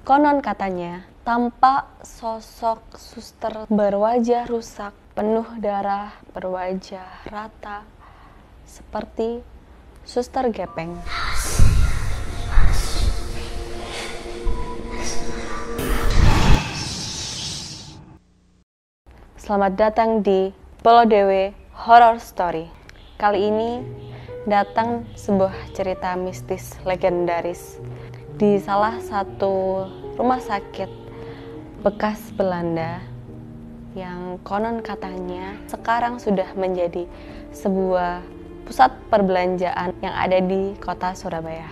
Konon katanya, tampak sosok suster berwajah rusak, penuh darah, berwajah rata, seperti Suster Gepeng. Selamat datang di Bolodewe Horror Story. Kali ini datang sebuah cerita mistis legendaris di salah satu rumah sakit bekas Belanda yang konon katanya sekarang sudah menjadi sebuah pusat perbelanjaan yang ada di kota Surabaya.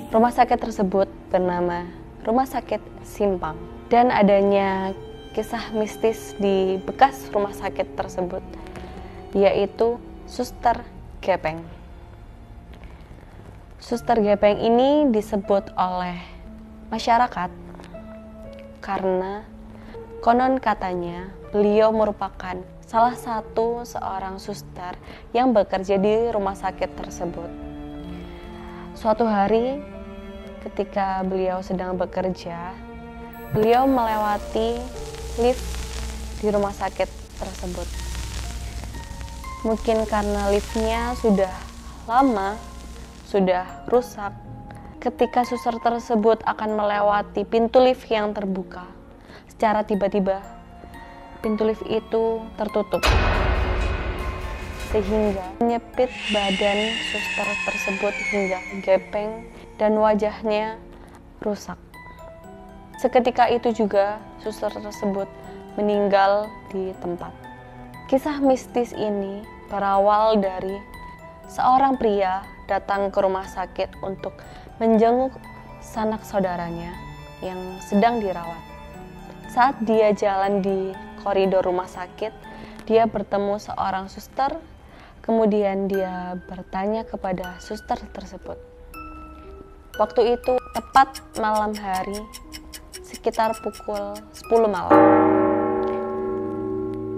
Rumah sakit tersebut bernama Rumah Sakit Simpang, dan adanya kisah mistis di bekas rumah sakit tersebut, yaitu Suster Gepeng. Suster Gepeng ini disebut oleh masyarakat karena konon katanya beliau merupakan salah satu seorang suster yang bekerja di rumah sakit tersebut. Suatu hari ketika beliau sedang bekerja, beliau melewati lift di rumah sakit tersebut. Mungkin karena liftnya sudah lama, sudah rusak. Ketika suster tersebut akan melewati pintu lift yang terbuka, secara tiba-tiba pintu lift itu tertutup, sehingga menyepit badan suster tersebut hingga gepeng dan wajahnya rusak. Seketika itu juga suster tersebut meninggal di tempat. Kisah mistis ini berawal dari seorang pria datang ke rumah sakit untuk menjenguk sanak saudaranya yang sedang dirawat. Saat dia jalan di koridor rumah sakit, dia bertemu seorang suster. Kemudian dia bertanya kepada suster tersebut. Waktu itu tepat malam hari, sekitar pukul 10 malam.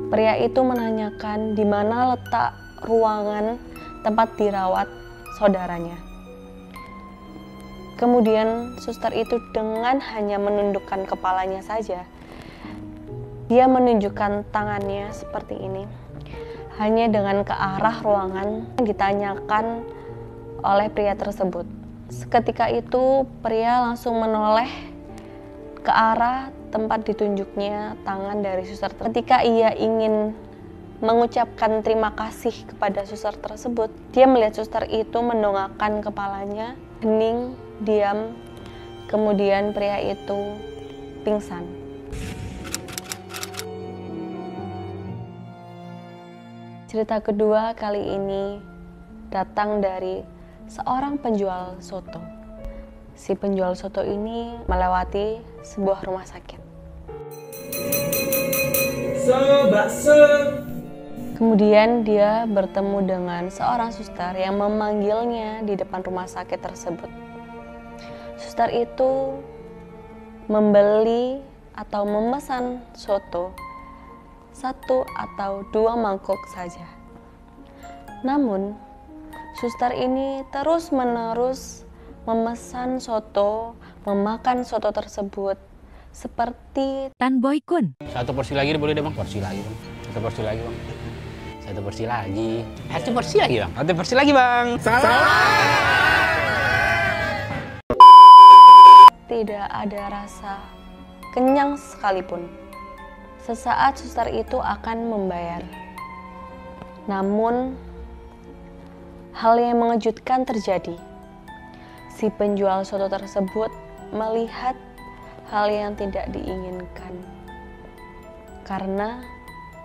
Pria itu menanyakan di mana letak ruangan tempat dirawat saudaranya. Kemudian suster itu dengan hanya menundukkan kepalanya saja, dia menunjukkan tangannya seperti ini, hanya dengan ke arah ruangan yang ditanyakan oleh pria tersebut. Seketika itu pria langsung menoleh ke arah tempat ditunjuknya tangan dari suster. Ketika ia ingin mengucapkan terima kasih kepada suster tersebut, dia melihat suster itu mendongakkan kepalanya, hening, diam. Kemudian pria itu pingsan. Cerita kedua kali ini datang dari seorang penjual soto. Si penjual soto ini melewati sebuah rumah sakit. Kemudian dia bertemu dengan seorang suster yang memanggilnya di depan rumah sakit tersebut. Suster itu membeli atau memesan soto 1 atau 2 mangkok saja. Namun, suster ini terus-menerus memesan soto, memakan soto tersebut seperti Tan Boy Kun. 1 porsi lagi boleh deh bang? Porsi lagi bang. 1 porsi lagi bang. 1 porsi lagi. 1 porsi lagi bang. 1 porsi lagi bang. Salah. Tidak ada rasa kenyang sekalipun. Sesaat suster itu akan membayar. Namun, hal yang mengejutkan terjadi. Si penjual soto tersebut melihat hal yang tidak diinginkan. Karena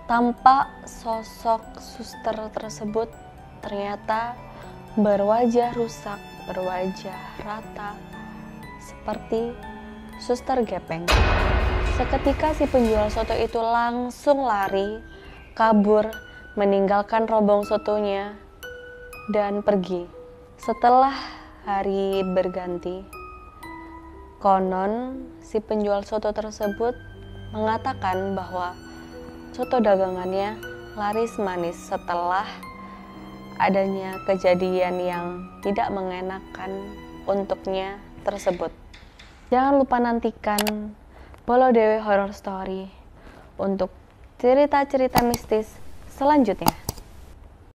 tampak sosok suster tersebut ternyata berwajah rusak, berwajah rata, seperti Suster Gepeng. Seketika si penjual soto itu langsung lari, kabur, meninggalkan rombong sotonya, dan pergi. Setelah hari berganti, konon si penjual soto tersebut mengatakan bahwa soto dagangannya laris manis setelah adanya kejadian yang tidak mengenakan untuknya tersebut. Jangan lupa nantikan Bolo Dewe Horror Story untuk cerita-cerita mistis selanjutnya.